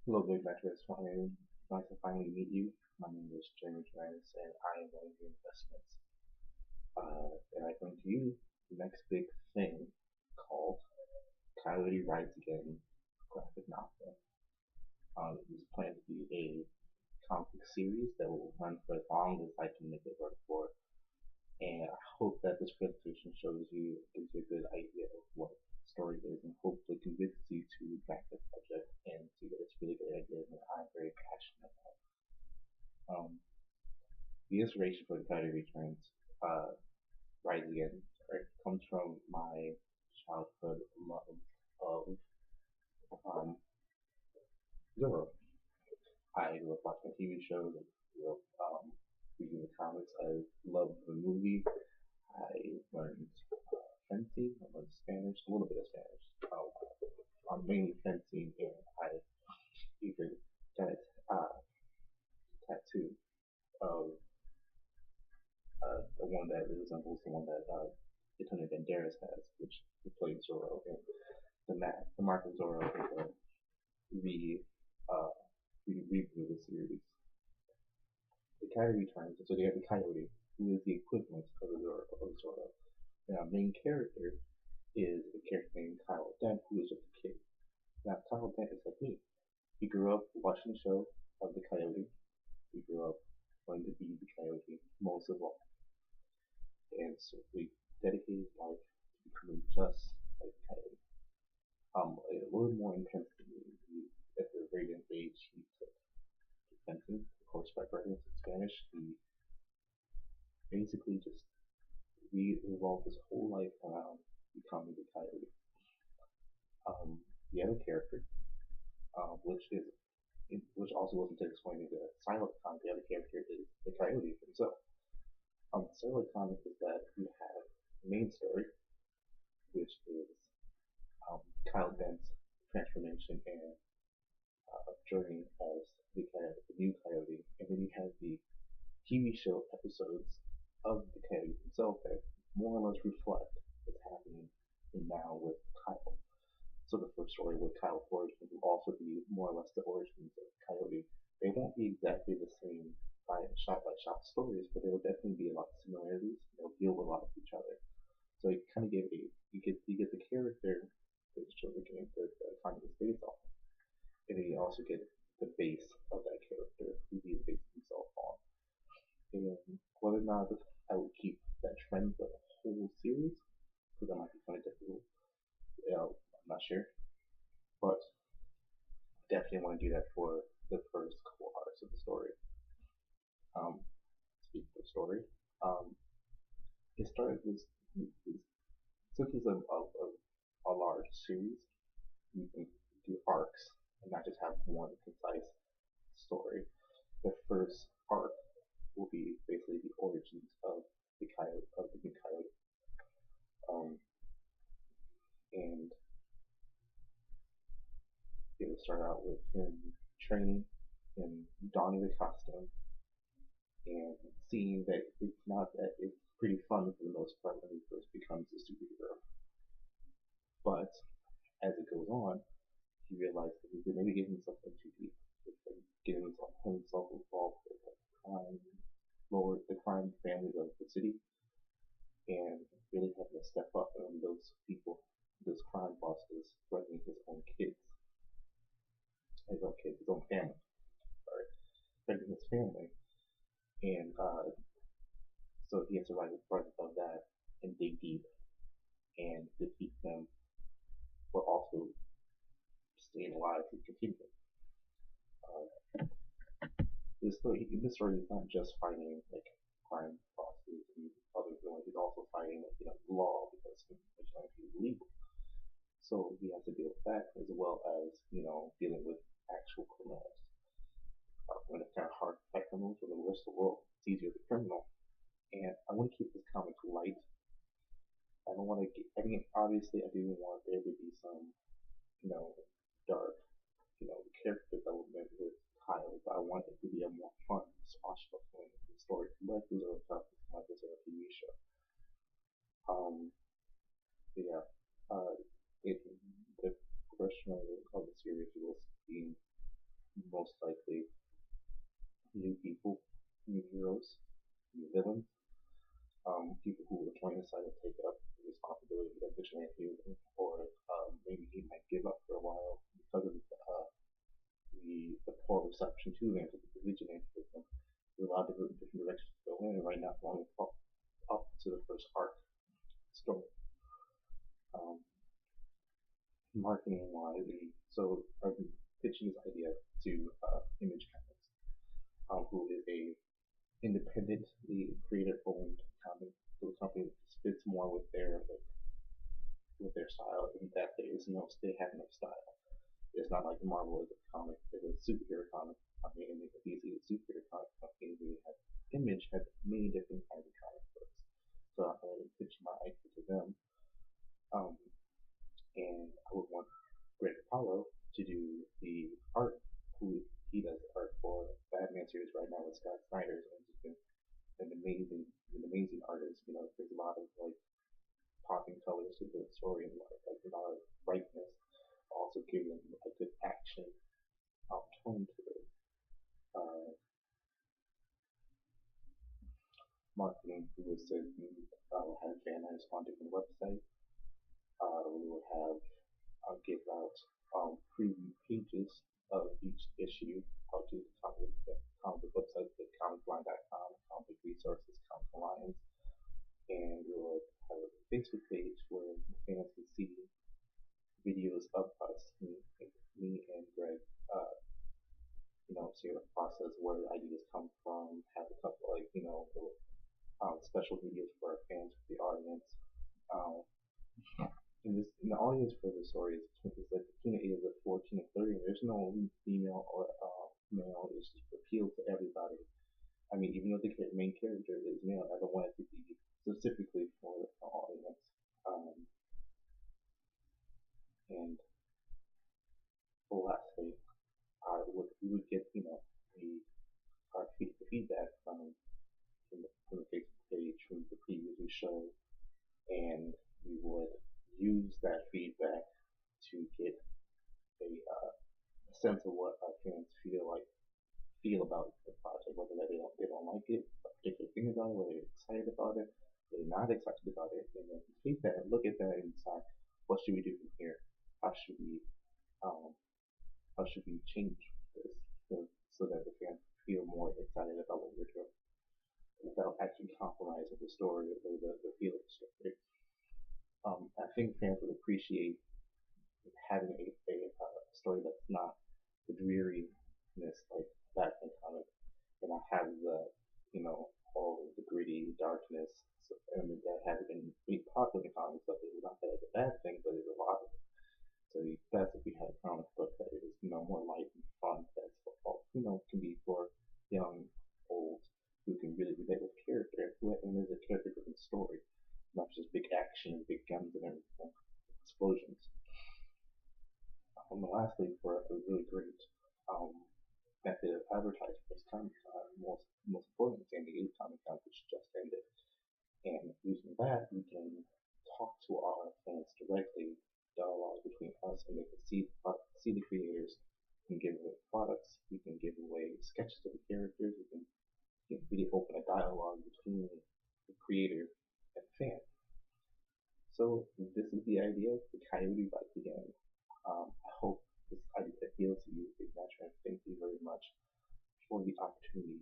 Hello, Big Metrics. Nice to finally meet you. My name is Jeremy Travis, and I am one of your investments. And I bring to you the next big thing called Coyote Rides Again graphic novel. It is planned to be a comic book series that will run for as long as I can make it run for. And I hope that this presentation gives you a good idea of what the story is, and hopefully convinces you to back the project and see that it's really great idea and I'm very passionate about. Um, the inspiration for the Coyote Returns, uh, Rise Again, right, comes from my childhood love of um, Zorro. I grew up watching TV shows, I grew up reading the comics, I loved the movie, I learned fencing, I learned Spanish, a little bit of Spanish. Mainly fencing, and I even got a tattoo of the one that resembles the one that Antonio Banderas has, which played Zorro in the Mark of Zorro in the uh, reboot of the series. The Coyote returns, so they have the Coyote, who is the equivalent of the Zorro. And our main character is a character named Kyle Dent, who is just a kid. Now, Kyle Dent is like me. He grew up watching the show of the Coyote. He grew up wanting to be the Coyote most of all, and so he dedicated his life to becoming just like the Coyote. A little more intensely. At the very young age, he took fencing, of course, by reference in Spanish. He basically just revolved his whole life around becoming the Coyote. Um, the other character, which also wasn't explained in the silent comic, the other character is the Coyote himself. The silent comic is that you have the main story, which is Kyle Dent's transformation and journey as the new Coyote, and then you have the TV show episodes of the Coyote himself that more or less reflect what's happening now with Kyle. So the first story with Kyle's origins will also be more or less the origins of Coyote. They won't be exactly the same by shot stories, but there will definitely be a lot of similarities. They'll deal with a lot of each other. So you kind of you get the character that the children can the comic is based off, and then you also get the base of that character who he's based himself on. And whether or not I would keep that trend for the whole series, because that might be kind of difficult. I'm not sure, but definitely want to do that for the first couple arcs of the story. Um, Speaking of story, um, it started this since it's a large series, you can do arcs and not just have one concise story. The first arc will be basically the origins of the new coyote, um, and it will start out with him training and donning the costume and seeing that it's not that it's pretty fun for the most part when he first becomes a superhero. But as it goes on, he realized that he's maybe getting himself in too deep. It's like getting himself involved with the crime the crime family of the city, and really having to step up on those people, those crime bosses threatening his own family, sorry, threatening his family, and so he has to rise above that and dig deep and defeat them, but also staying alive to continue. Uh, this story is not just fighting like crime bosses and other villains. He's also fighting the law because vigilante is illegal. So he has to deal with that as well as dealing with actual criminals. When it's kind of hard to fight criminals for the rest of the world, it's easier to criminal. And I want to keep this comic light. I don't want to get. I mean, obviously, I do want there to be some, dark, character development with Kyle, but I want it to be a more fun, swashbuckling story, like the Zero Topic, like the Zero TV show. Um, yeah, uh, it, the progression of the series will be. reception to them, to the originated with them. There's a lot of different directions to go in, and right now I'm only up to the first arc story. Um, Marketing wise, so I've been pitching this idea to Image Comics, who is a independently creator owned comic, so the company fits more with their style, and that they have no style. It's not like Marvel is a comic, it's a superhero comic company, and DC is a superhero comic company. We have Image has many different kinds of comic books, so I'm going to pitch my idea to them. Um, and I would want Greg Apollo to do the art. Who he does the art for Batman series right now with Scott Snyder, and he's been an amazing artist. There's a lot of like popping colors to the story and like a lot of brightness, also giving a good action tone to it. Uh, Marketing, we would say we have banners on different websites. We would have give out preview pages of each issue out to the comic book websites like comicline.com, comic resources, comic alliance, and we would have a Facebook page where fans can see videos of us, me and Greg, uh, see the process where the ideas come from, have a couple like, little, special videos for our fans, for the audience. Um, and the audience for the story is like between the ages of 14 and 30. And there's no female or male. It's just appeal to everybody. I mean, even though the main character is male, I don't want it to be specifically for the audience. Um, and lastly, we would get the feedback from the Facebook page, from the previews we show, and we would use that feedback to get a sense of what our fans feel about the project, whether they don't like it, a particular thing about it, whether they're excited about it, whether they're not excited about it, and then take that and look at that and decide what should we do from here. How should we um, how should we change this so that the fans feel more excited about what we're doing without actually compromising the story or the feel of the story. I think fans would appreciate having a story that's not the dreariness like Batman comic, and not have all the gritty darkness. So, I mean, that has been pretty popular in comics, but it's not that it's a bad thing, but it's a lot of it. So it's best if we had a comic book that is, more light and fun, that's can be for young, old, who can really relate with the character, and there's a character-driven story, not just big action and big guns and everything, explosions. And lastly, for a really great um, method of advertising for this Comic Con, most importantly, San Diego Comic Con, which just ended. And using that, we can talk to our fans directly, dialogue between us, and they can see the creators. We can give away products. We can give away sketches of the characters. We can really open a dialogue between the creator and the fan. So this is the idea of the Coyote Rides Again. I hope this idea appeals to you, Ignatius. Thank you very much for the opportunity